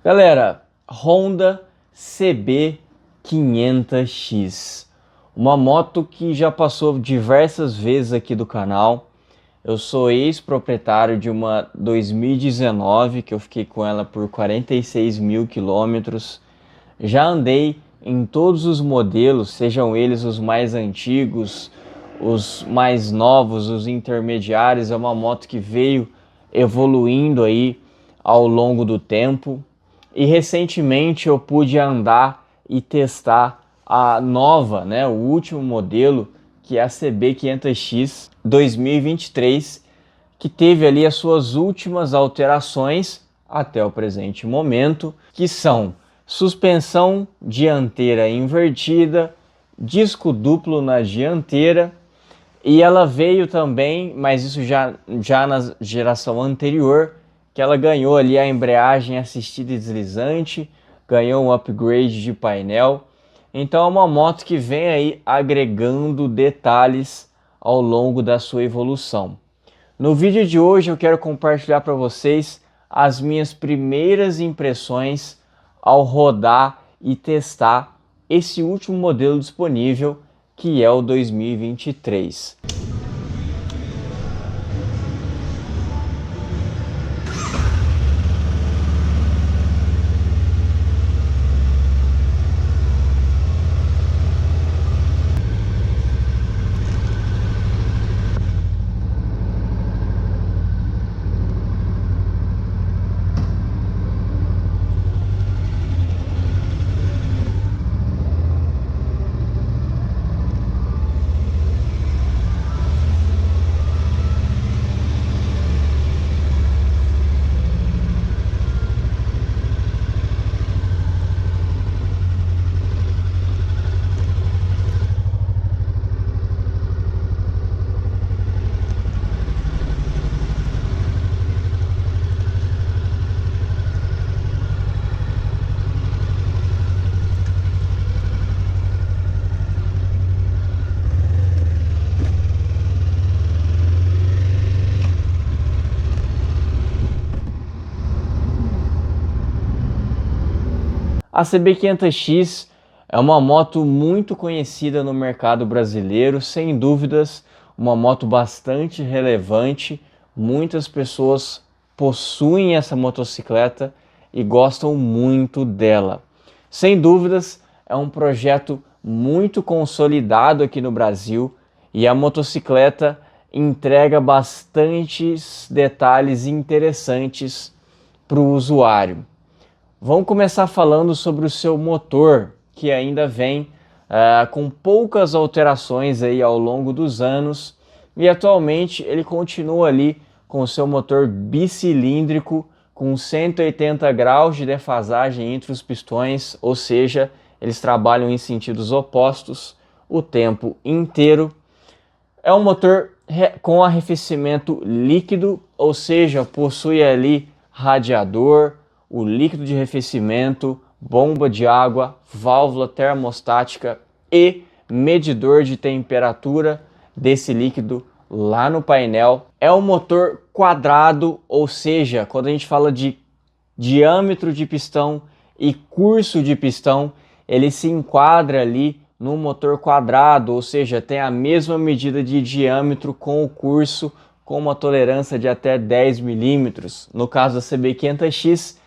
Galera, Honda CB500X, uma moto que já passou diversas vezes aqui do canal. Eu sou ex-proprietário de uma 2019 que eu fiquei com ela por 46 mil quilômetros. Já andei em todos os modelos, sejam eles os mais antigos, os mais novos, os intermediários. É uma moto que veio evoluindo aí ao longo do tempo. E recentemente eu pude andar e testar a nova, o último modelo, que é a CB500X 2023, que teve ali as suas últimas alterações até o presente momento, que são suspensão dianteira invertida, disco duplo na dianteira, e ela veio também, mas isso já na geração anterior, que ela ganhou ali a embreagem assistida e deslizante, ganhou um upgrade de painel. Então é uma moto que vem aí agregando detalhes ao longo da sua evolução. No vídeo de hoje eu quero compartilhar para vocês as minhas primeiras impressões ao rodar e testar esse último modelo disponível, que é o 2023. A CB500X é uma moto muito conhecida no mercado brasileiro, sem dúvidas, uma moto bastante relevante. Muitas pessoas possuem essa motocicleta e gostam muito dela. Sem dúvidas, é um projeto muito consolidado aqui no Brasil e a motocicleta entrega bastantes detalhes interessantes para o usuário. Vamos começar falando sobre o seu motor, que ainda vem com poucas alterações aí ao longo dos anos, e atualmente ele continua ali com o seu motor bicilíndrico com 180 graus de defasagem entre os pistões, ou seja, eles trabalham em sentidos opostos o tempo inteiro. É um motor com arrefecimento líquido, ou seja, possui ali radiador, o líquido de arrefecimento, bomba de água, válvula termostática e medidor de temperatura desse líquido lá no painel. É um motor quadrado, ou seja, quando a gente fala de diâmetro de pistão e curso de pistão, ele se enquadra ali no motor quadrado, ou seja, tem a mesma medida de diâmetro com o curso, com uma tolerância de até 10 milímetros. No caso da CB500X,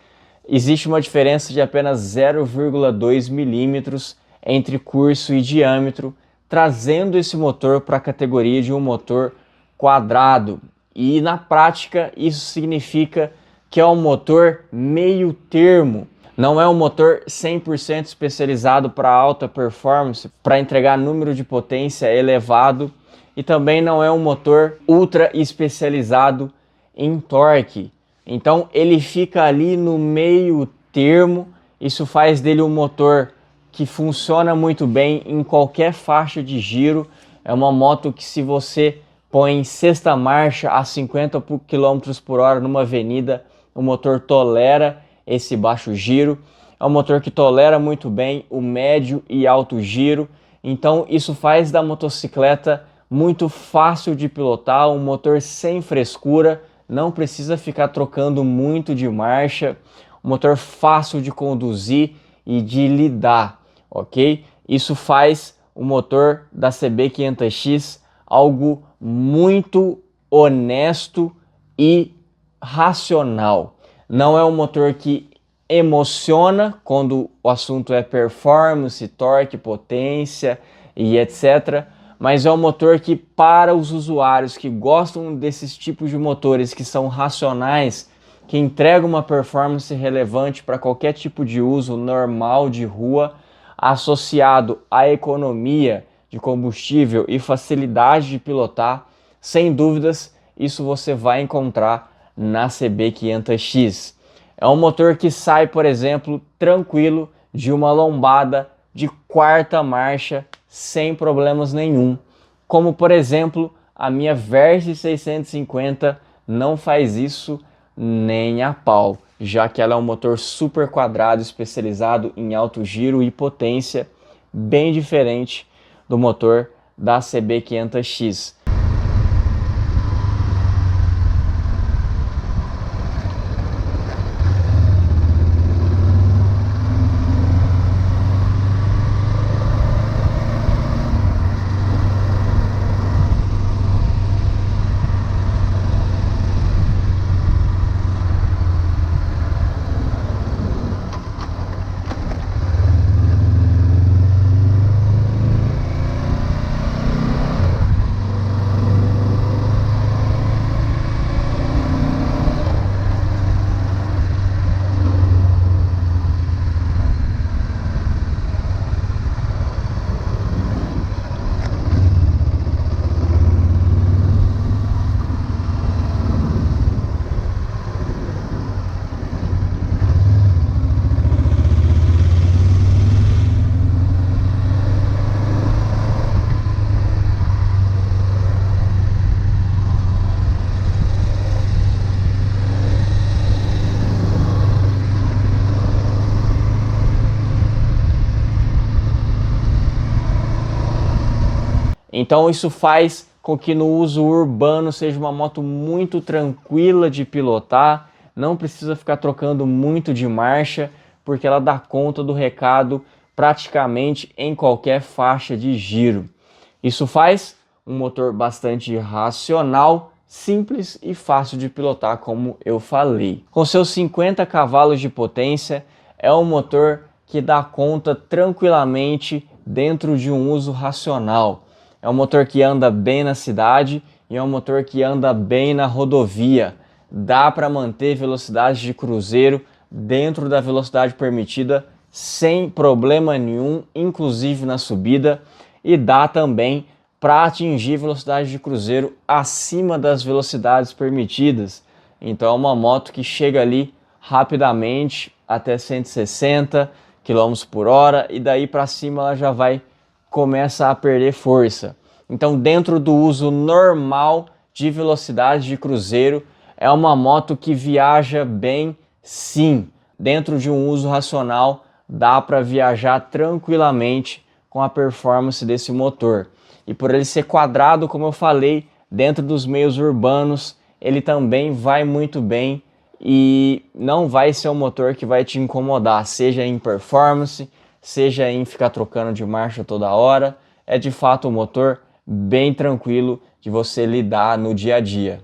existe uma diferença de apenas 0,2 milímetros entre curso e diâmetro, trazendo esse motor para a categoria de um motor quadrado. E na prática isso significa que é um motor meio termo. Não é um motor 100% especializado para alta performance, para entregar número de potência elevado, e também não é um motor ultra especializado em torque. Então ele fica ali no meio termo. Isso faz dele um motor que funciona muito bem em qualquer faixa de giro. É uma moto que, se você põe em sexta marcha a 50 km por hora numa avenida, o motor tolera esse baixo giro. É um motor que tolera muito bem o médio e alto giro. Então isso faz da motocicleta muito fácil de pilotar, um motor sem frescura. Não precisa ficar trocando muito de marcha. um motor fácil de conduzir e de lidar, ok? Isso faz o motor da CB500X algo muito honesto e racional. Não é um motor que emociona quando o assunto é performance, torque, potência e etc. Mas é um motor que, para os usuários que gostam desses tipos de motores que são racionais, que entregam uma performance relevante para qualquer tipo de uso normal de rua, associado à economia de combustível e facilidade de pilotar, sem dúvidas, isso você vai encontrar na CB500X. É um motor que sai, por exemplo, tranquilo de uma lombada de quarta marcha sem problemas nenhum. Como, por exemplo, a minha Versys 650 não faz isso nem a pau, já que ela é um motor super quadrado especializado em alto giro e potência, bem diferente do motor da CB500X. Então isso faz com que no uso urbano seja uma moto muito tranquila de pilotar, não precisa ficar trocando muito de marcha, porque ela dá conta do recado praticamente em qualquer faixa de giro. Isso faz um motor bastante racional, simples e fácil de pilotar, como eu falei. Com seus 50 cavalos de potência, é um motor que dá conta tranquilamente dentro de um uso racional. É um motor que anda bem na cidade e é um motor que anda bem na rodovia. Dá para manter velocidade de cruzeiro dentro da velocidade permitida sem problema nenhum, inclusive na subida, e dá também para atingir velocidade de cruzeiro acima das velocidades permitidas. Então é uma moto que chega ali rapidamente até 160 km por hora e daí para cima ela já começa a perder força. Então, dentro do uso normal de velocidade de cruzeiro, é uma moto que viaja bem, sim. Dentro de um uso racional, dá para viajar tranquilamente com a performance desse motor. E por ele ser quadrado, como eu falei, dentro dos meios urbanos, ele também vai muito bem e não vai ser um motor que vai te incomodar, seja em performance, seja em ficar trocando de marcha toda hora. É de fato um motor bem tranquilo de você lidar no dia a dia.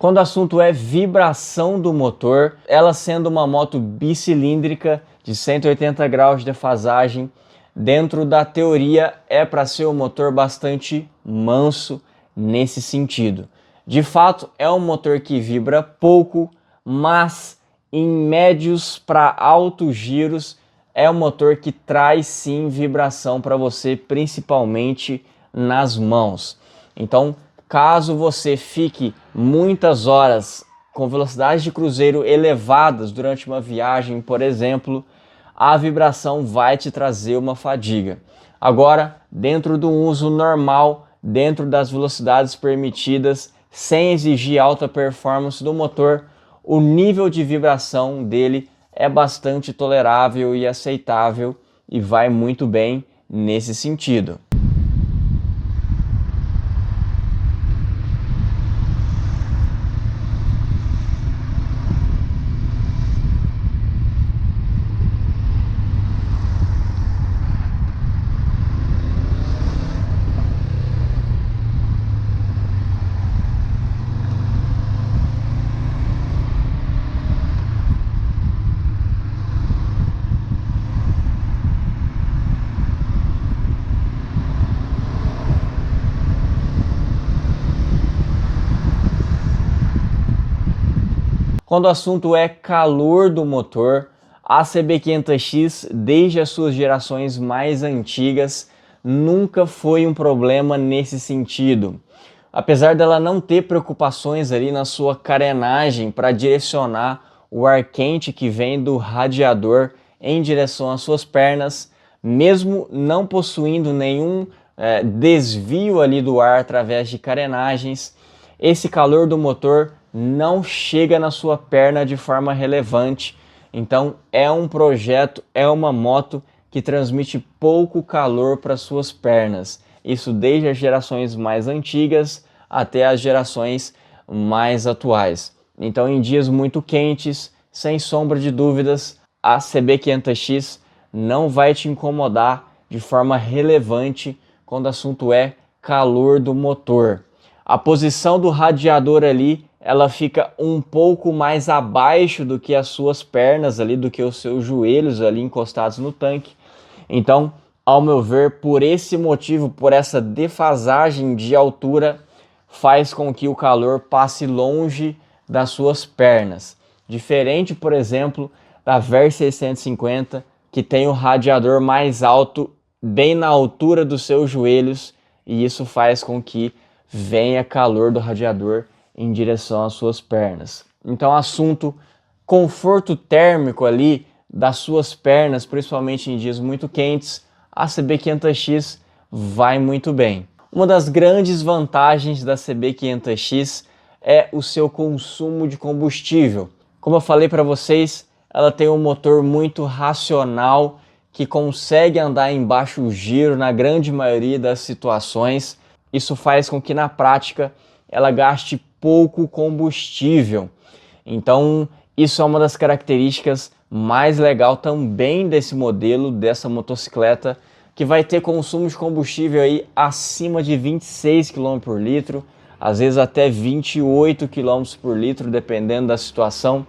Quando o assunto é vibração do motor, ela sendo uma moto bicilíndrica de 180 graus de defasagem, dentro da teoria é para ser um motor bastante manso nesse sentido. De fato, é um motor que vibra pouco, mas em médios para altos giros é um motor que traz sim vibração para você, principalmente nas mãos. Então, caso você fique muitas horas com velocidades de cruzeiro elevadas durante uma viagem, por exemplo, a vibração vai te trazer uma fadiga. Agora, dentro do uso normal, dentro das velocidades permitidas, sem exigir alta performance do motor, o nível de vibração dele é bastante tolerável e aceitável e vai muito bem nesse sentido. Quando o assunto é calor do motor, a CB500X, desde as suas gerações mais antigas, nunca foi um problema nesse sentido. Apesar dela não ter preocupações ali na sua carenagem para direcionar o ar quente que vem do radiador em direção às suas pernas, mesmo não possuindo nenhum desvio ali do ar através de carenagens, esse calor do motor não chega na sua perna de forma relevante. Então é um projeto, é uma moto que transmite pouco calor para suas pernas. Isso desde as gerações mais antigas até as gerações mais atuais. Então em dias muito quentes, sem sombra de dúvidas, a CB500X não vai te incomodar de forma relevante quando o assunto é calor do motor. A posição do radiador ali, ela fica um pouco mais abaixo do que as suas pernas ali, do que os seus joelhos ali encostados no tanque. Então, ao meu ver, por esse motivo, por essa defasagem de altura, faz com que o calor passe longe das suas pernas. Diferente, por exemplo, da VER 650, que tem o radiador mais alto, bem na altura dos seus joelhos, e isso faz com que venha calor do radiador em direção às suas pernas. Então, assunto conforto térmico ali das suas pernas, principalmente em dias muito quentes, a CB500X vai muito bem. Uma das grandes vantagens da CB500X é o seu consumo de combustível. Como eu falei para vocês, ela tem um motor muito racional que consegue andar em baixo giro na grande maioria das situações. Isso faz com que na prática ela gaste pouco combustível. Então isso é uma das características mais legais também desse modelo, dessa motocicleta, que vai ter consumo de combustível aí acima de 26 km por litro, às vezes até 28 km por litro, dependendo da situação.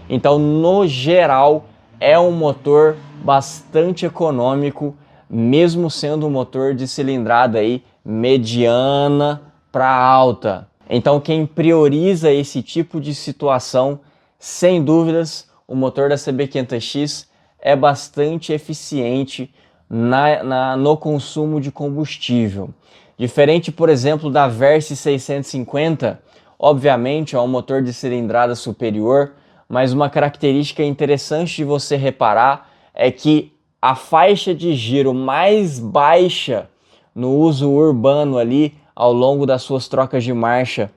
Então, no geral, é um motor bastante econômico, mesmo sendo um motor de cilindrada aí mediana para alta. Então, quem prioriza esse tipo de situação, sem dúvidas, o motor da CB500X é bastante eficiente no consumo de combustível. Diferente, por exemplo, da Versys 650, obviamente é um motor de cilindrada superior, mas uma característica interessante de você reparar é que a faixa de giro mais baixa no uso urbano ali, ao longo das suas trocas de marcha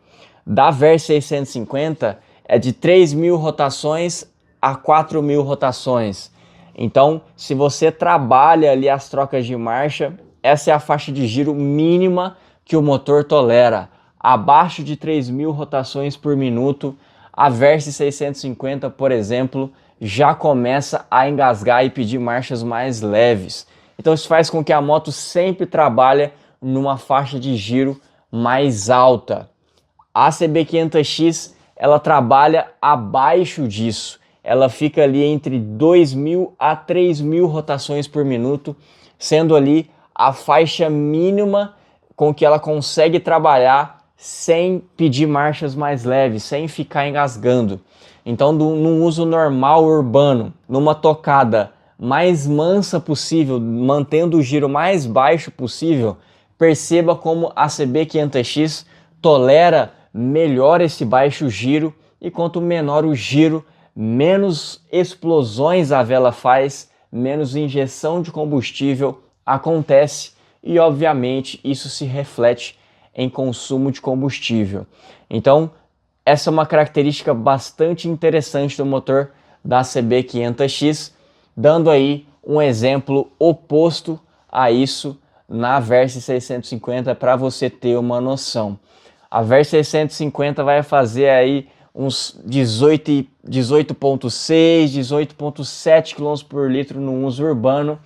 da Versys 650 é de 3.000 rotações a 4.000 rotações. Então, se você trabalha ali as trocas de marcha, essa é a faixa de giro mínima que o motor tolera. Abaixo de 3.000 rotações por minuto, a Versys 650, por exemplo, já começa a engasgar e pedir marchas mais leves. Então isso faz com que a moto sempre trabalhe numa faixa de giro mais alta. A CB500X, ela trabalha abaixo disso. Ela fica ali entre 2.000 a 3.000 rotações por minuto, sendo ali a faixa mínima com que ela consegue trabalhar sem pedir marchas mais leves, sem ficar engasgando. Então, num uso normal urbano, numa tocada mais mansa possível, mantendo o giro mais baixo possível, perceba como a CB500X tolera melhor esse baixo giro e quanto menor o giro, menos explosões a vela faz, menos injeção de combustível acontece e, obviamente, isso se reflete em consumo de combustível. Então, essa é uma característica bastante interessante do motor da CB500X, dando aí um exemplo oposto a isso na Versys 650 para você ter uma noção. A Versys 650 vai fazer aí uns 18,6, 18,7 km por litro no uso urbano,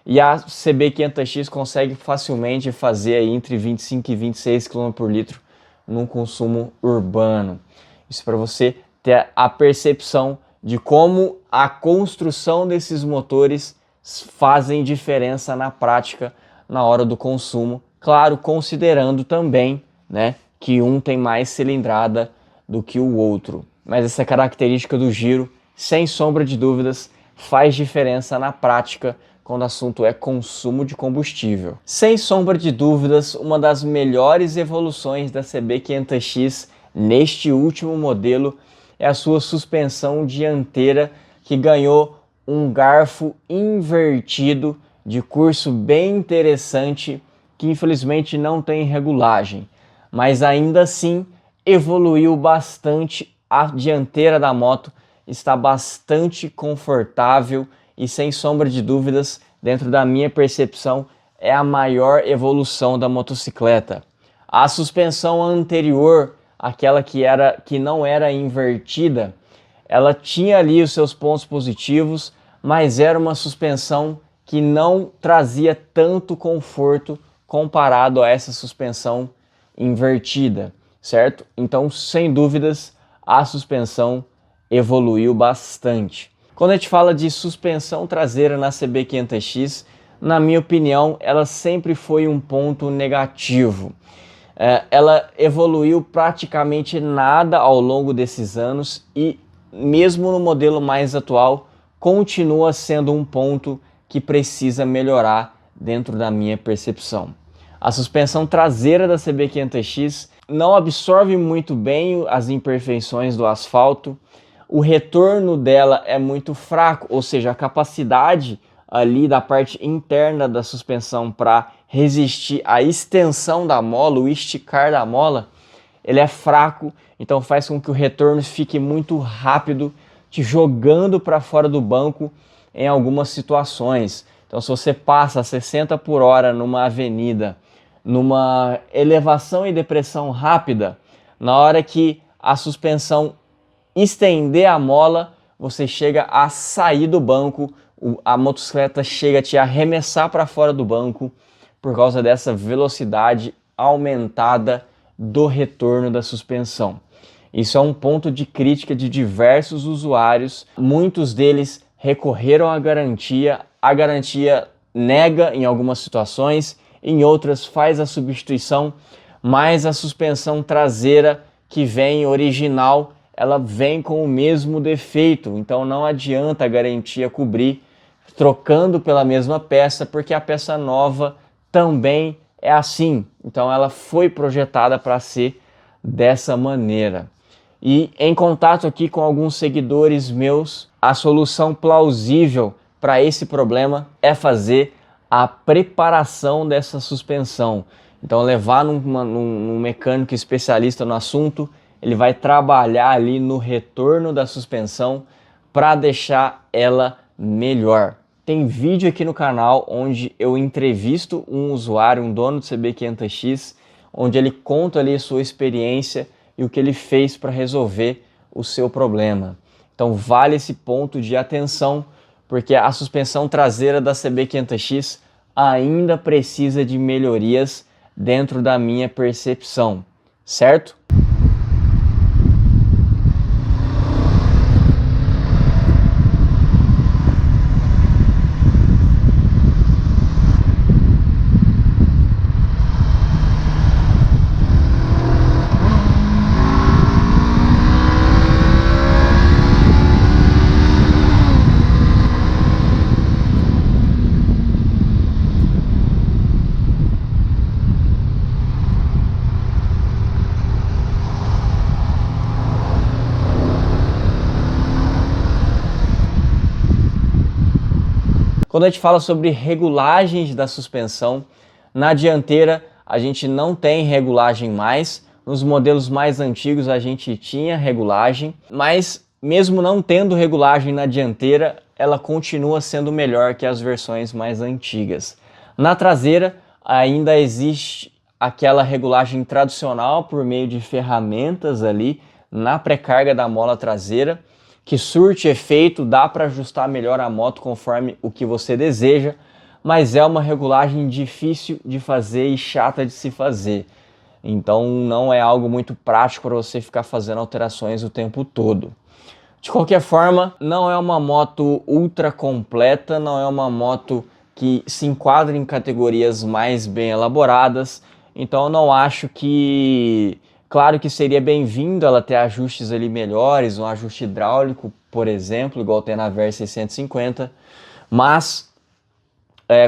e a CB500X consegue facilmente fazer aí entre 25 e 26 km por litro no consumo urbano. Isso para você ter a percepção de como a construção desses motores fazem diferença na prática na hora do consumo, claro, considerando também, né, que um tem mais cilindrada do que o outro. Mas essa característica do giro, sem sombra de dúvidas, faz diferença na prática quando o assunto é consumo de combustível. Sem sombra de dúvidas, uma das melhores evoluções da CB500X neste último modelo é a sua suspensão dianteira, que ganhou um garfo invertido de curso bem interessante, que infelizmente não tem regulagem, mas ainda assim evoluiu bastante. A dianteira da moto está bastante confortável e, sem sombra de dúvidas, dentro da minha percepção, é a maior evolução da motocicleta. A suspensão anterior, aquela que não era invertida, ela tinha ali os seus pontos positivos, mas era uma suspensão que não trazia tanto conforto comparado a essa suspensão invertida, certo? Então, sem dúvidas, a suspensão evoluiu bastante. Quando a gente fala de suspensão traseira na CB500X, na minha opinião, ela sempre foi um ponto negativo. Ela evoluiu praticamente nada ao longo desses anos e, mesmo no modelo mais atual, continua sendo um ponto que precisa melhorar dentro da minha percepção. A suspensão traseira da CB500X não absorve muito bem as imperfeições do asfalto. O retorno dela é muito fraco, ou seja, a capacidade ali da parte interna da suspensão para resistir à extensão da mola, o esticar da mola, ele é fraco, então faz com que o retorno fique muito rápido, te jogando para fora do banco em algumas situações. Então, se você passa a 60 por hora numa avenida, numa elevação e depressão rápida, na hora que a suspensão estender a mola, você chega a sair do banco, a motocicleta chega a te arremessar para fora do banco por causa dessa velocidade aumentada do retorno da suspensão. Isso é um ponto de crítica de diversos usuários, muitos deles recorreram à garantia, a garantia nega em algumas situações, em outras faz a substituição, mas a suspensão traseira que vem original, ela vem com o mesmo defeito, então não adianta a garantia cobrir trocando pela mesma peça, porque a peça nova também é assim, então ela foi projetada para ser dessa maneira. E em contato aqui com alguns seguidores meus, a solução plausível para esse problema é fazer a preparação dessa suspensão. Então levar num mecânico especialista no assunto, ele vai trabalhar ali no retorno da suspensão para deixar ela melhor. Tem vídeo aqui no canal onde eu entrevisto um usuário, um dono do CB500X, onde ele conta ali a sua experiência e o que ele fez para resolver o seu problema. Então vale esse ponto de atenção, porque a suspensão traseira da CB500X ainda precisa de melhorias dentro da minha percepção, certo? Quando a gente fala sobre regulagens da suspensão, na dianteira a gente não tem regulagem mais. Nos modelos mais antigos a gente tinha regulagem, mas mesmo não tendo regulagem na dianteira, ela continua sendo melhor que as versões mais antigas. Na traseira ainda existe aquela regulagem tradicional por meio de ferramentas ali na pré-carga da mola traseira, que surte efeito, dá para ajustar melhor a moto conforme o que você deseja, mas é uma regulagem difícil de fazer e chata de se fazer. Então não é algo muito prático para você ficar fazendo alterações o tempo todo. De qualquer forma, não é uma moto ultra completa, não é uma moto que se enquadra em categorias mais bem elaboradas, então eu não acho que... Claro que seria bem-vindo ela ter ajustes ali melhores, um ajuste hidráulico, por exemplo, igual tem na Versys 650, mas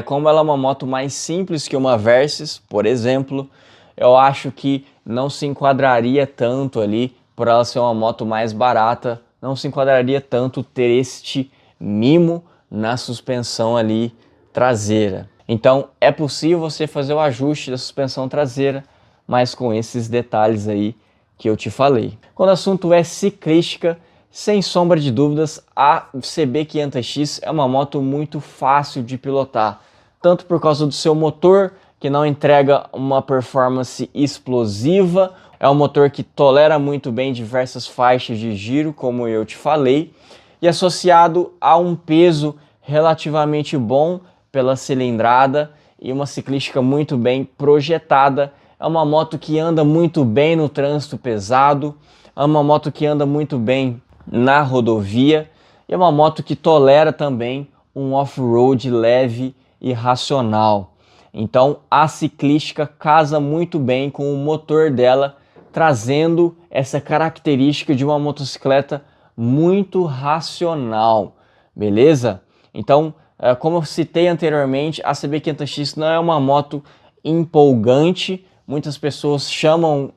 como ela é uma moto mais simples que uma Versys, por exemplo, eu acho que não se enquadraria tanto ali, por ela ser uma moto mais barata, não se enquadraria tanto ter este mimo na suspensão ali traseira. Então é possível você fazer o ajuste da suspensão traseira, mas com esses detalhes aí que eu te falei. Quando o assunto é ciclística, sem sombra de dúvidas, a CB500X é uma moto muito fácil de pilotar, tanto por causa do seu motor, que não entrega uma performance explosiva, é um motor que tolera muito bem diversas faixas de giro, como eu te falei, e associado a um peso relativamente bom pela cilindrada e uma ciclística muito bem projetada. É uma moto que anda muito bem no trânsito pesado, é uma moto que anda muito bem na rodovia e é uma moto que tolera também um off-road leve e racional. Então a ciclística casa muito bem com o motor dela, trazendo essa característica de uma motocicleta muito racional, beleza? Então, como eu citei anteriormente, a CB500X não é uma moto empolgante. Muitas pessoas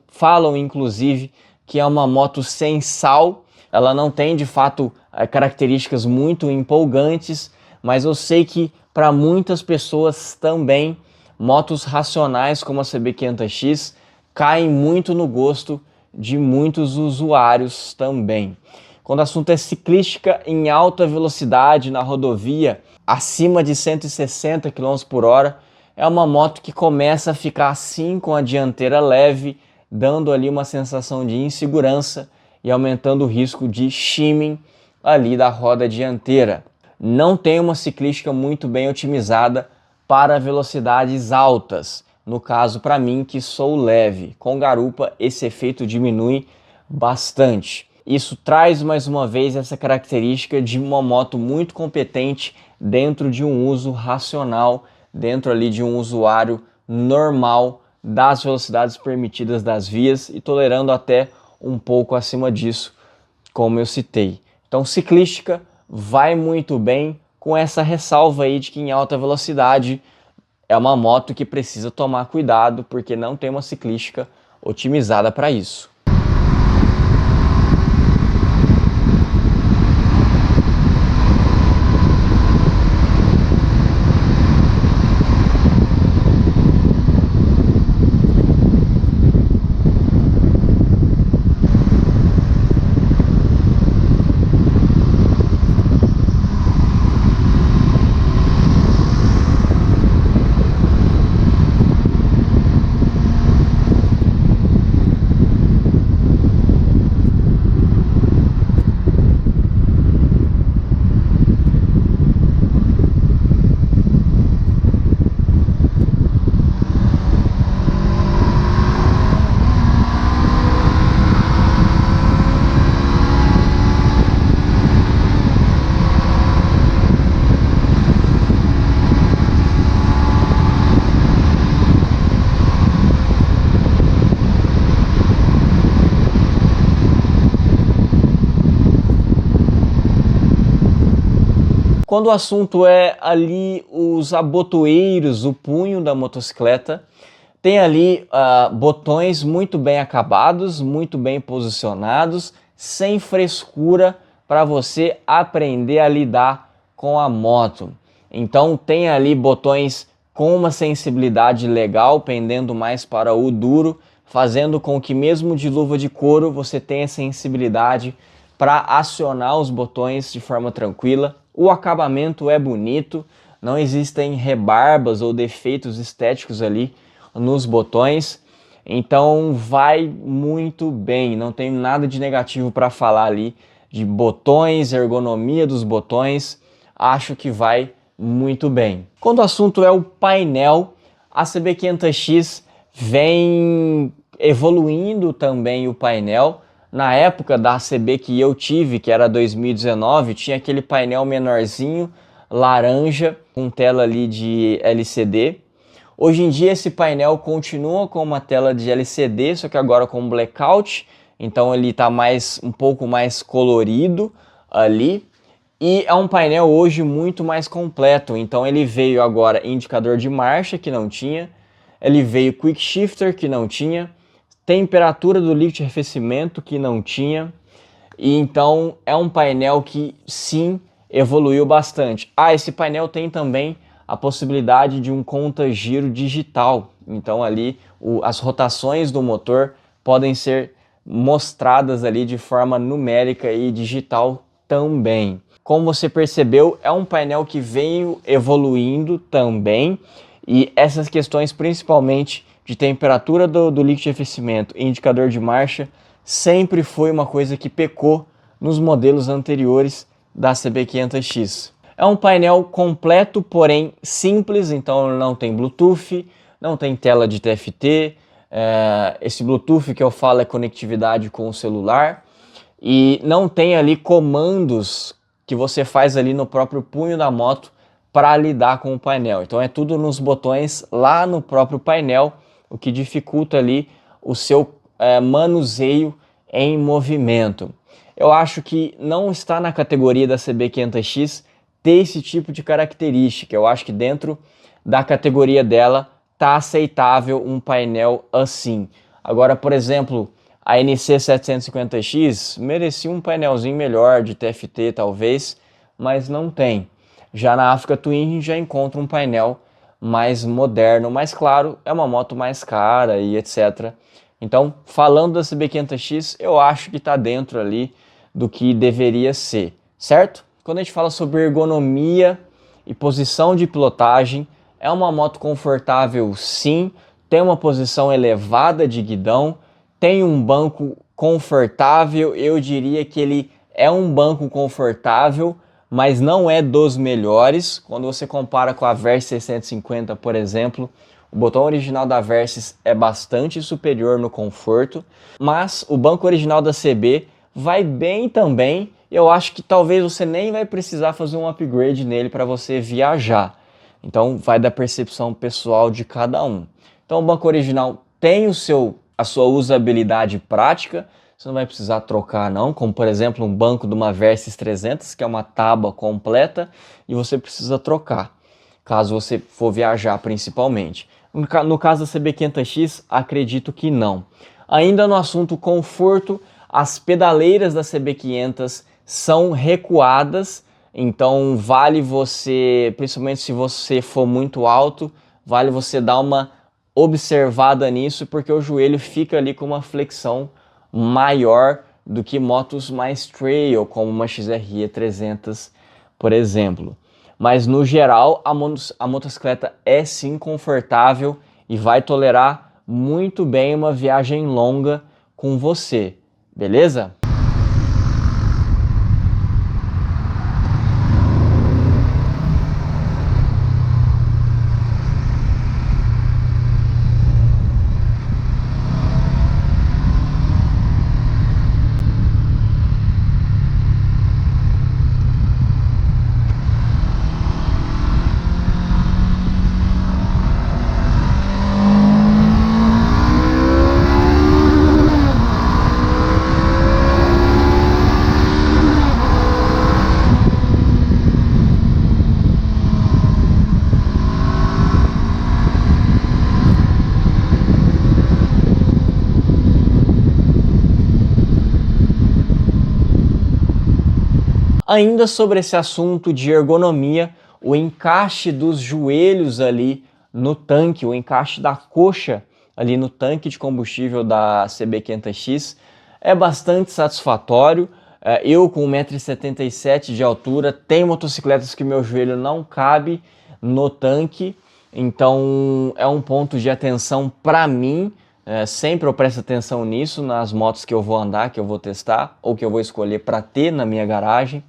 falam inclusive que é uma moto sem sal. Ela não tem de fato características muito empolgantes, mas eu sei que para muitas pessoas também, motos racionais como a CB500X caem muito no gosto de muitos usuários também. Quando o assunto é ciclística em alta velocidade na rodovia, acima de 160 km por hora, é uma moto que começa a ficar assim com a dianteira leve, dando ali uma sensação de insegurança e aumentando o risco de shimming ali da roda dianteira. Não tem uma ciclística muito bem otimizada para velocidades altas. No caso, para mim, que sou leve, com garupa esse efeito diminui bastante. Isso traz mais uma vez essa característica de uma moto muito competente dentro de um uso racional, dentro ali de um usuário normal das velocidades permitidas das vias e tolerando até um pouco acima disso, como eu citei. Então ciclística vai muito bem, com essa ressalva aí de que em alta velocidade é uma moto que precisa tomar cuidado porque não tem uma ciclística otimizada para isso. Quando o assunto é ali os abotoeiros, o punho da motocicleta, tem ali botões muito bem acabados, muito bem posicionados, sem frescura para você aprender a lidar com a moto. Então tem ali botões com uma sensibilidade legal, pendendo mais para o duro, fazendo com que mesmo de luva de couro você tenha sensibilidade para acionar os botões de forma tranquila. O acabamento é bonito, não existem rebarbas ou defeitos estéticos ali nos botões, então vai muito bem, não tenho nada de negativo para falar ali de botões, ergonomia dos botões, acho que vai muito bem. Quando o assunto é o painel, a CB500X vem evoluindo também o painel. Na época da CB que eu tive, que era 2019, tinha aquele painel menorzinho, laranja, com tela ali de LCD. Hoje em dia esse painel continua com uma tela de LCD, só que agora com blackout, então ele está um pouco mais colorido ali. E é um painel hoje muito mais completo, então ele veio agora indicador de marcha, que não tinha, ele veio Quick Shifter, que não tinha, temperatura do líquido de arrefecimento, que não tinha, e então é um painel que sim, evoluiu bastante. Esse painel tem também a possibilidade de um conta-giro digital, então ali as rotações do motor podem ser mostradas ali de forma numérica e digital também. Como você percebeu, é um painel que veio evoluindo também, e essas questões principalmente de temperatura do líquido de arrefecimento e indicador de marcha sempre foi uma coisa que pecou nos modelos anteriores da CB500X. É um painel completo, porém simples, então não tem Bluetooth, não tem tela de TFT, esse Bluetooth que eu falo é conectividade com o celular, e não tem ali comandos que você faz ali no próprio punho da moto para lidar com o painel. Então é tudo nos botões lá no próprio painel, o que dificulta ali o seu manuseio em movimento. Eu acho que não está na categoria da CB500X ter esse tipo de característica. Eu acho que dentro da categoria dela está aceitável um painel assim. Agora, por exemplo, a NC750X merecia um painelzinho melhor de TFT talvez, mas não tem. Já na Africa Twin já encontra um painel mais moderno, mas claro, é uma moto mais cara e etc. Então, falando da CB500X, eu acho que está dentro ali do que deveria ser, certo? Quando a gente fala sobre ergonomia e posição de pilotagem, é uma moto confortável sim, tem uma posição elevada de guidão, tem um banco confortável, eu diria que ele é um banco confortável, mas não é dos melhores. Quando você compara com a Versys 650, por exemplo, o botão original da Versys é bastante superior no conforto, mas o banco original da CB vai bem também. Eu acho que talvez você nem vai precisar fazer um upgrade nele para você viajar. Então vai da percepção pessoal de cada um. Então o banco original tem a sua usabilidade prática, você não vai precisar trocar não, como por exemplo um banco de uma Versys 300, que é uma tábua completa, e você precisa trocar, caso você for viajar principalmente. No caso da CB500X, acredito que não. Ainda no assunto conforto, as pedaleiras da CB500 são recuadas, então vale você, principalmente se você for muito alto, vale você dar uma observada nisso, porque o joelho fica ali com uma flexão maior do que motos mais trail, como uma XRE 300, por exemplo. Mas no geral, a motocicleta é sim confortável e vai tolerar muito bem uma viagem longa com você, beleza? Ainda sobre esse assunto de ergonomia, o encaixe dos joelhos ali no tanque, o encaixe da coxa ali no tanque de combustível da CB500X é bastante satisfatório. Eu com 1,77 m de altura, tenho motocicletas que meu joelho não cabe no tanque, então é um ponto de atenção para mim. Sempre eu presto atenção nisso nas motos que eu vou andar, que eu vou testar ou que eu vou escolher para ter na minha garagem.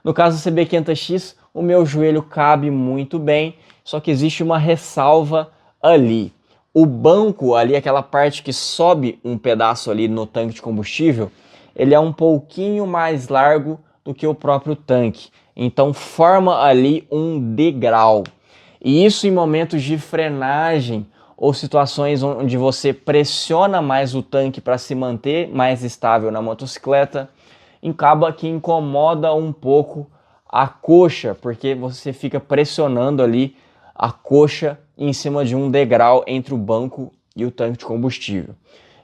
No caso da CB500X, o meu joelho cabe muito bem, só que existe uma ressalva ali. O banco ali, aquela parte que sobe um pedaço ali no tanque de combustível, ele é um pouquinho mais largo do que o próprio tanque. Então forma ali um degrau. E isso em momentos de frenagem ou situações onde você pressiona mais o tanque para se manter mais estável na motocicleta, acaba que incomoda um pouco a coxa, porque você fica pressionando ali a coxa em cima de um degrau entre o banco e o tanque de combustível.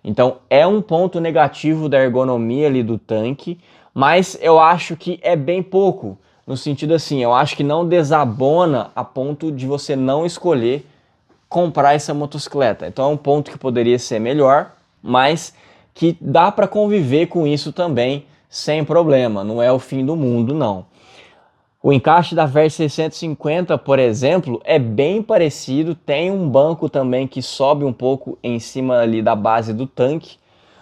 Então é um ponto negativo da ergonomia ali do tanque, mas eu acho que é bem pouco, no sentido assim, eu acho que não desabona a ponto de você não escolher comprar essa motocicleta. Então é um ponto que poderia ser melhor, mas que dá para conviver com isso também sem problema, não é o fim do mundo não. O encaixe da Vert 650, por exemplo, é bem parecido, tem um banco também que sobe um pouco em cima ali da base do tanque,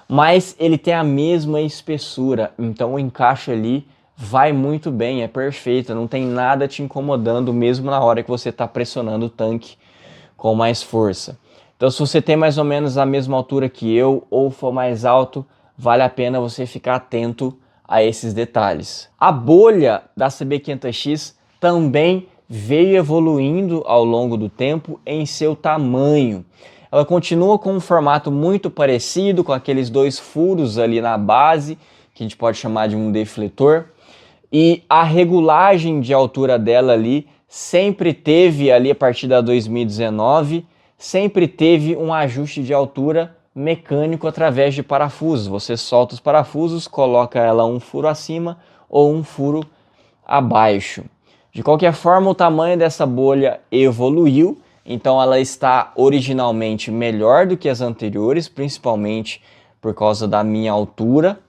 mas ele tem a mesma espessura, então o encaixe ali vai muito bem, é perfeito, não tem nada te incomodando mesmo na hora que você está pressionando o tanque com mais força. Então se você tem mais ou menos a mesma altura que eu ou for mais alto, vale a pena você ficar atento a esses detalhes. A bolha da CB500X também veio evoluindo ao longo do tempo em seu tamanho. Ela continua com um formato muito parecido, com aqueles dois furos ali na base, que a gente pode chamar de um defletor, e a regulagem de altura dela ali sempre teve ali a partir da 2019, sempre teve um ajuste de altura mecânico através de parafusos. Você solta os parafusos, coloca ela um furo acima ou um furo abaixo. De qualquer forma, o tamanho dessa bolha evoluiu, então ela está originalmente melhor do que as anteriores, principalmente por causa da minha altura,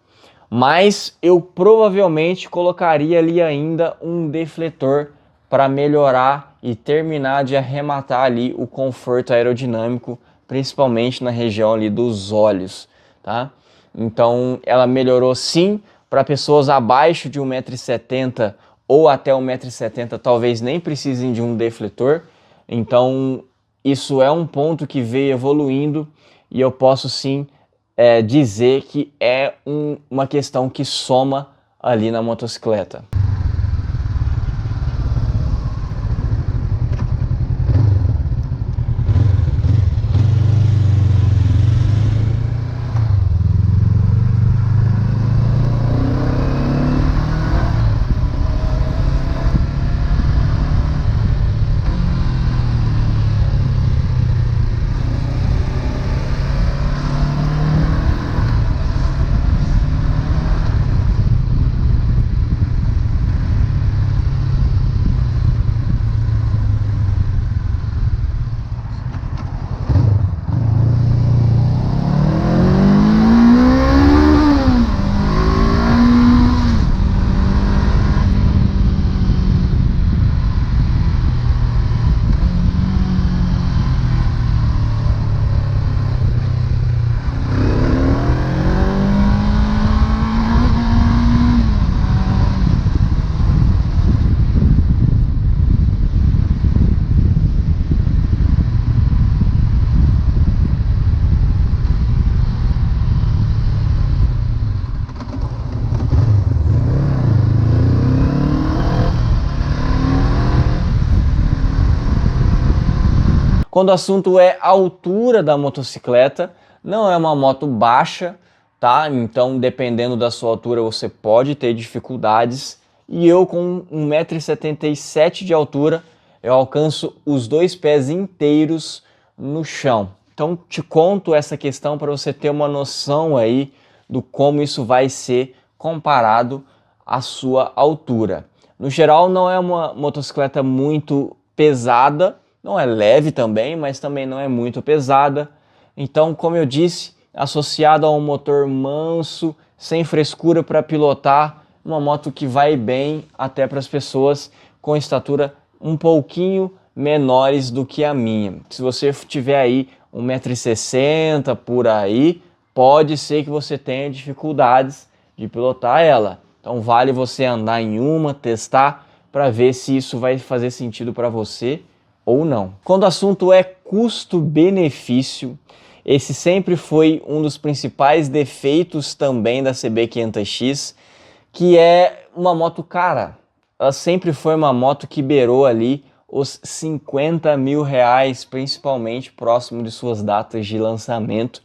mas eu provavelmente colocaria ali ainda um defletor para melhorar e terminar de arrematar ali o conforto aerodinâmico, principalmente na região ali dos olhos, tá? Então ela melhorou sim para pessoas abaixo de 1,70 m ou até 1,70 m, talvez nem precisem de um defletor. Então isso é um ponto que veio evoluindo e eu posso sim dizer que é uma questão que soma ali na motocicleta. Quando o assunto é a altura da motocicleta, não é uma moto baixa, tá? Então, dependendo da sua altura, você pode ter dificuldades. E eu, com 1,77 m de altura, eu alcanço os dois pés inteiros no chão. Então, te conto essa questão para você ter uma noção aí do como isso vai ser comparado à sua altura. No geral, não é uma motocicleta muito pesada, não é leve também, mas também não é muito pesada. Então, como eu disse, associado a um motor manso, sem frescura para pilotar, uma moto que vai bem até para as pessoas com estatura um pouquinho menores do que a minha. Se você tiver aí 1,60 m por aí, pode ser que você tenha dificuldades de pilotar ela. Então vale você andar em uma, testar para ver se isso vai fazer sentido para você ou não. Quando o assunto é custo-benefício, esse sempre foi um dos principais defeitos também da CB500X, que é uma moto cara. Ela sempre foi uma moto que beirou ali os 50 mil reais, principalmente próximo de suas datas de lançamento,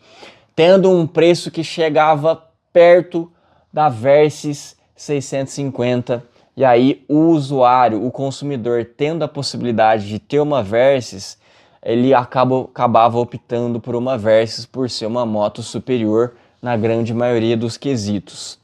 tendo um preço que chegava perto da Versys 650. E aí o usuário, o consumidor, tendo a possibilidade de ter uma Versys, ele acabava optando por uma Versys por ser uma moto superior na grande maioria dos quesitos.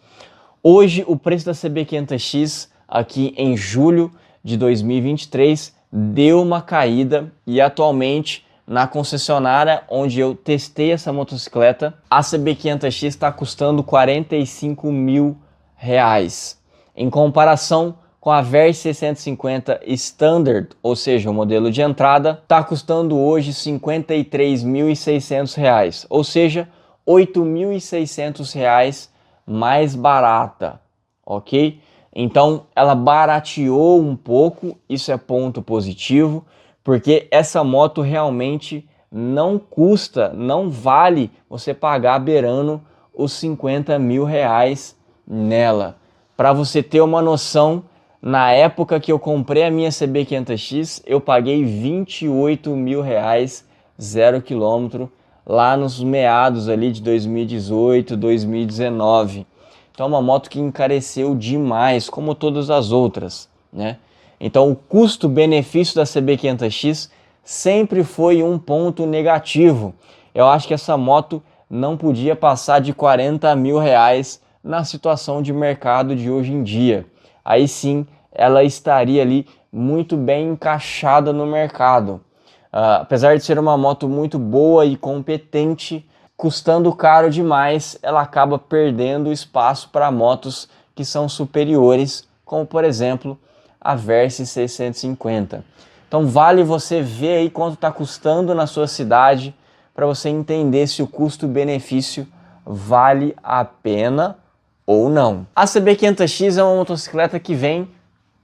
Hoje o preço da CB500X aqui em julho de 2023 deu uma caída e atualmente na concessionária onde eu testei essa motocicleta, a CB500X está custando 45 mil reais. Em comparação com a Versys 650 Standard, ou seja, o modelo de entrada, está custando hoje 53.600 reais, ou seja, 8.600 reais mais barata, ok? Então ela barateou um pouco, isso é ponto positivo, porque essa moto realmente não custa, não vale você pagar beirando os 50 mil reais nela. Para você ter uma noção, na época que eu comprei a minha CB500X, eu paguei 28 mil reais, 0 km, lá nos meados ali de 2018, 2019. Então é uma moto que encareceu demais, como todas as outras, né? Então o custo-benefício da CB500X sempre foi um ponto negativo. Eu acho que essa moto não podia passar de 40 mil reais na situação de mercado de hoje em dia. Aí sim, ela estaria ali muito bem encaixada no mercado. Apesar de ser uma moto muito boa e competente, custando caro demais, ela acaba perdendo espaço para motos que são superiores, como por exemplo a Versys 650. Então vale você ver aí quanto está custando na sua cidade para você entender se o custo-benefício vale a pena ou não. A CB500X é uma motocicleta que vem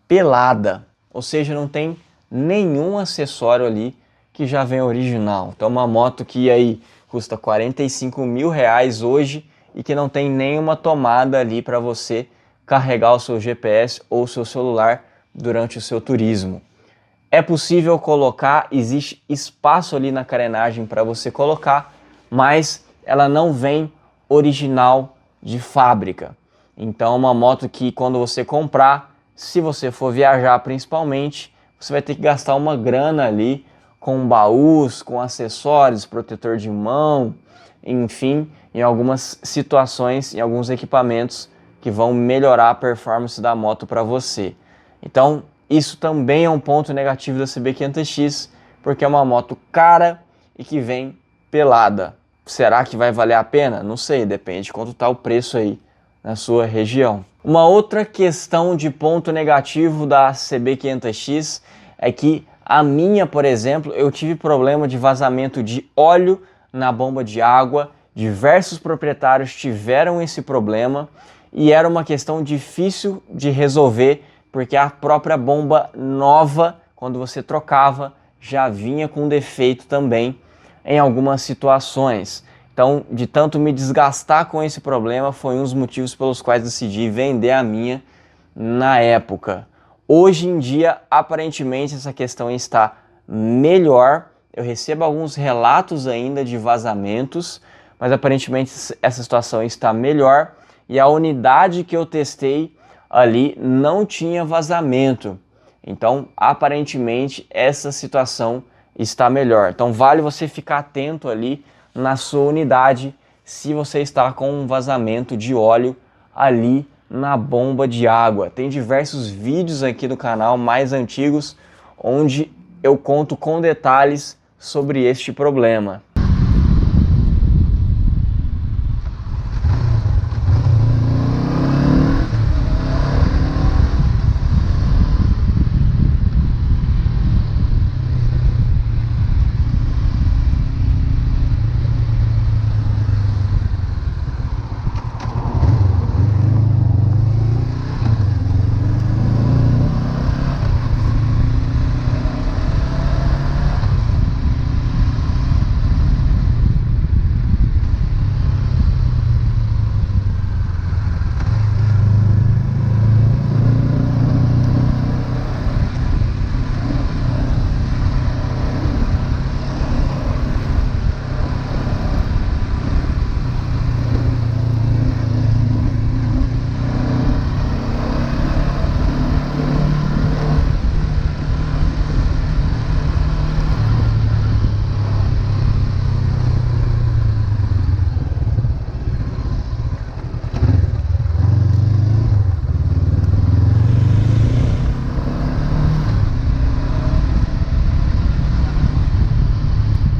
pelada, ou seja, não tem nenhum acessório ali que já vem original. Então uma moto que aí custa 45 mil reais hoje e que não tem nenhuma tomada ali para você carregar o seu GPS ou o seu celular durante o seu turismo. É possível colocar, existe espaço ali na carenagem para você colocar, mas ela não vem original de fábrica. Então é uma moto que quando você comprar, se você for viajar principalmente, você vai ter que gastar uma grana ali com baús, com acessórios, protetor de mão, enfim, em algumas situações, em alguns equipamentos que vão melhorar a performance da moto para você. Então isso também é um ponto negativo da CB500X, porque é uma moto cara e que vem pelada. Será que vai valer a pena? Não sei, depende de quanto está o preço aí na sua região. Uma outra questão de ponto negativo da CB500X é que a minha, por exemplo, eu tive problema de vazamento de óleo na bomba de água. Diversos proprietários tiveram esse problema e era uma questão difícil de resolver, porque a própria bomba nova, quando você trocava, já vinha com defeito também em algumas situações. Então, de tanto me desgastar com esse problema, foi um dos motivos pelos quais decidi vender a minha na época. Hoje em dia, aparentemente, essa questão está melhor. Eu recebo alguns relatos ainda de vazamentos, mas aparentemente essa situação está melhor. E a unidade que eu testei ali não tinha vazamento. Então, aparentemente, essa situação está melhor. Então, vale você ficar atento ali na sua unidade se você está com um vazamento de óleo ali na bomba de água. Tem diversos vídeos aqui no canal mais antigos onde eu conto com detalhes sobre este problema.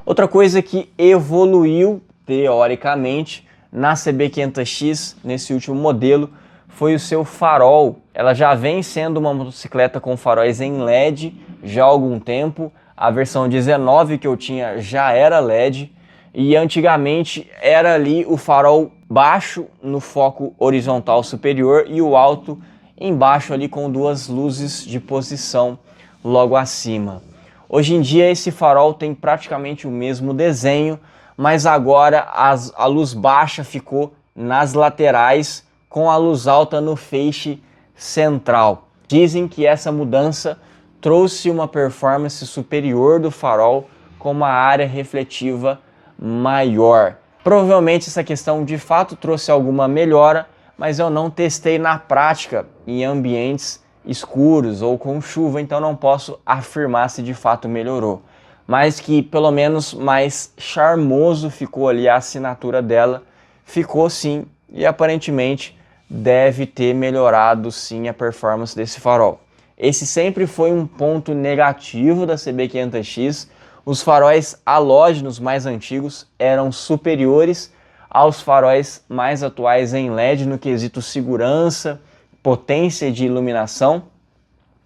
Outra coisa que evoluiu teoricamente na CB500X, nesse último modelo, foi o seu farol. Ela já vem sendo uma motocicleta com faróis em LED já há algum tempo. A versão 19 que eu tinha já era LED e antigamente era ali o farol baixo no foco horizontal superior e o alto embaixo ali com duas luzes de posição logo acima. Hoje em dia esse farol tem praticamente o mesmo desenho, mas agora a luz baixa ficou nas laterais com a luz alta no feixe central. Dizem que essa mudança trouxe uma performance superior do farol com uma área refletiva maior. Provavelmente essa questão de fato trouxe alguma melhora, mas eu não testei na prática em ambientes escuros ou com chuva, então não posso afirmar se de fato melhorou, mas que pelo menos mais charmoso ficou ali a assinatura dela, ficou sim, e aparentemente deve ter melhorado sim a performance desse farol. Esse sempre foi um ponto negativo da CB500X, os faróis halógenos mais antigos eram superiores aos faróis mais atuais em LED no quesito segurança, potência de iluminação.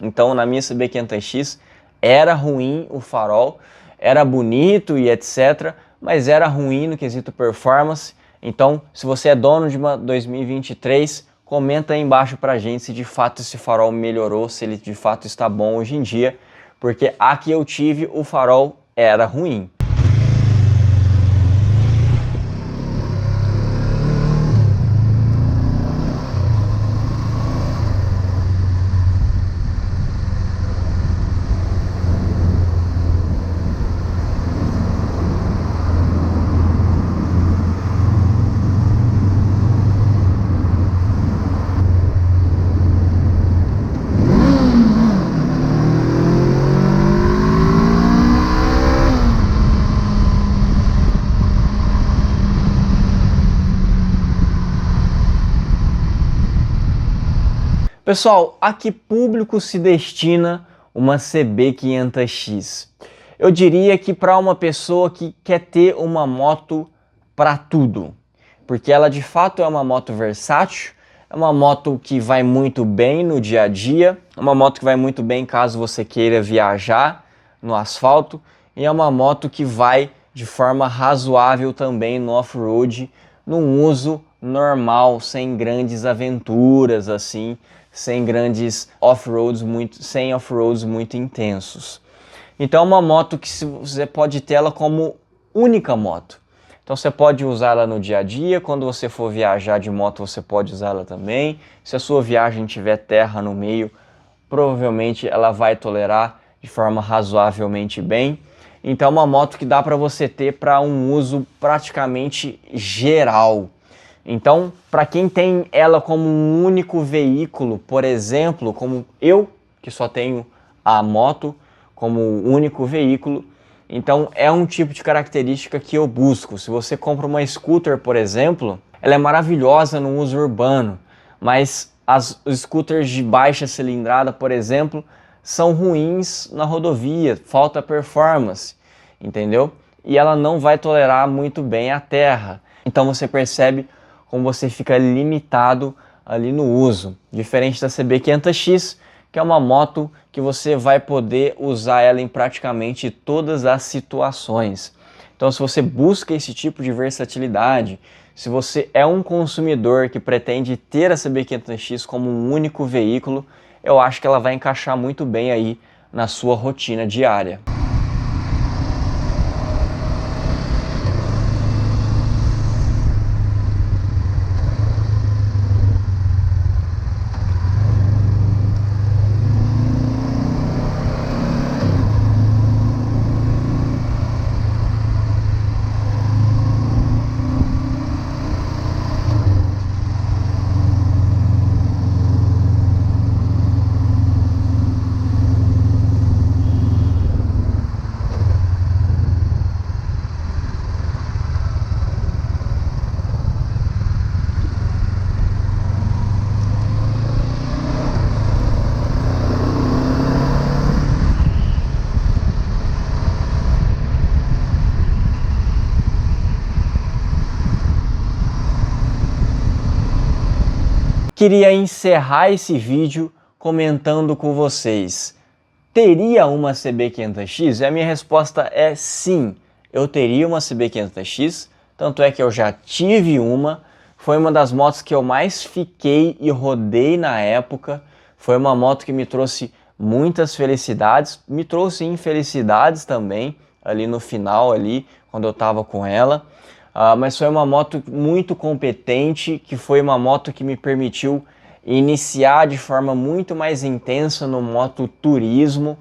Então na minha CB500X era ruim o farol, era bonito e etc, mas era ruim no quesito performance. Então se você é dono de uma 2023, comenta aí embaixo pra gente se de fato esse farol melhorou, se ele de fato está bom hoje em dia, porque a que eu tive o farol era ruim. Pessoal, a que público se destina uma CB500X? Eu diria que para uma pessoa que quer ter uma moto para tudo, porque ela de fato é uma moto versátil, é uma moto que vai muito bem no dia a dia, é uma moto que vai muito bem caso você queira viajar no asfalto, e é uma moto que vai de forma razoável também no off-road, num uso normal, sem grandes aventuras assim, sem grandes off-roads muito intensos. Então é uma moto que você pode ter ela como única moto. Então você pode usar ela no dia a dia, quando você for viajar de moto você pode usar ela também. Se a sua viagem tiver terra no meio, provavelmente ela vai tolerar de forma razoavelmente bem. Então é uma moto que dá para você ter para um uso praticamente geral. Então, para quem tem ela como um único veículo, por exemplo, como eu, que só tenho a moto como único veículo, então é um tipo de característica que eu busco. Se você compra uma scooter, por exemplo, ela é maravilhosa no uso urbano, mas os scooters de baixa cilindrada, por exemplo, são ruins na rodovia, falta performance, entendeu? E ela não vai tolerar muito bem a terra. Então você percebe como você fica limitado ali no uso. Diferente da CB500X, que é uma moto que você vai poder usar ela em praticamente todas as situações. Então, se você busca esse tipo de versatilidade, se você é um consumidor que pretende ter a CB500X como um único veículo, eu acho que ela vai encaixar muito bem aí na sua rotina diária. Queria encerrar esse vídeo comentando com vocês: teria uma CB500X? E a minha resposta é sim, eu teria uma CB500X, tanto é que eu já tive uma, foi uma das motos que eu mais fiquei e rodei na época, foi uma moto que me trouxe muitas felicidades, me trouxe infelicidades também, ali no final, ali, quando eu estava com ela. Mas foi uma moto muito competente, que foi uma moto que me permitiu iniciar de forma muito mais intensa no mototurismo.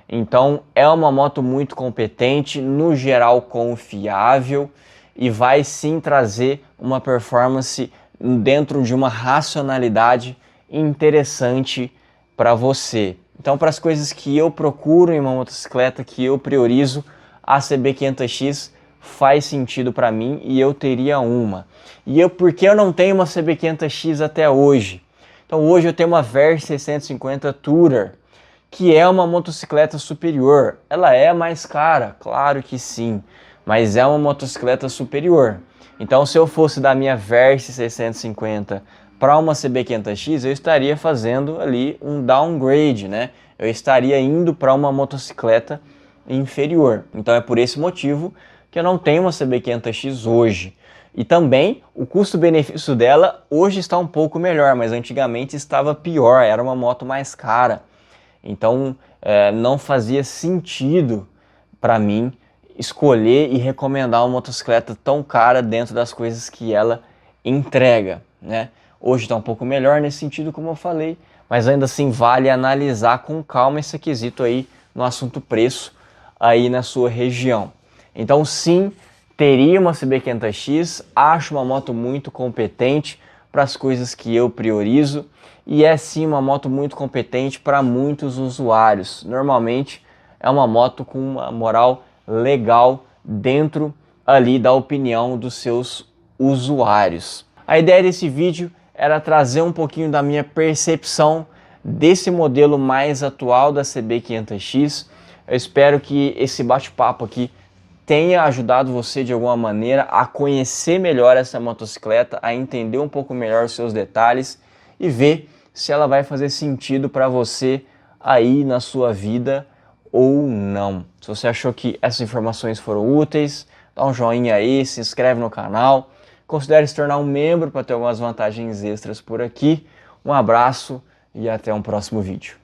Então é uma moto muito competente, no geral confiável, e vai sim trazer uma performance dentro de uma racionalidade interessante para você. Então, para as coisas que eu procuro em uma motocicleta, que eu priorizo, a CB500X faz sentido para mim e eu teria uma. Por que eu não tenho uma CB500X até hoje? Então hoje eu tenho uma Versys 650 Tourer, que é uma motocicleta superior. Ela é mais cara, claro que sim, mas é uma motocicleta superior. Então se eu fosse da minha Versys 650 para uma CB500X, eu estaria fazendo ali um downgrade, né? Eu estaria indo para uma motocicleta inferior. Então é por esse motivo que eu não tenho uma CB500X hoje. E também o custo-benefício dela hoje está um pouco melhor, mas antigamente estava pior, era uma moto mais cara. Então não fazia sentido para mim escolher e recomendar uma motocicleta tão cara dentro das coisas que ela entrega, né? Hoje está um pouco melhor nesse sentido, como eu falei, mas ainda assim vale analisar com calma esse quesito aí no assunto preço aí na sua região. Então sim, teria uma CB500X, acho uma moto muito competente para as coisas que eu priorizo, e é sim uma moto muito competente para muitos usuários. Normalmente é uma moto com uma moral legal dentro ali da opinião dos seus usuários. A ideia desse vídeo era trazer um pouquinho da minha percepção desse modelo mais atual da CB500X. Eu espero que esse bate-papo aqui tenha ajudado você de alguma maneira a conhecer melhor essa motocicleta, a entender um pouco melhor os seus detalhes e ver se ela vai fazer sentido para você aí na sua vida ou não. Se você achou que essas informações foram úteis, dá um joinha aí, se inscreve no canal, considere se tornar um membro para ter algumas vantagens extras por aqui. Um abraço e até um próximo vídeo.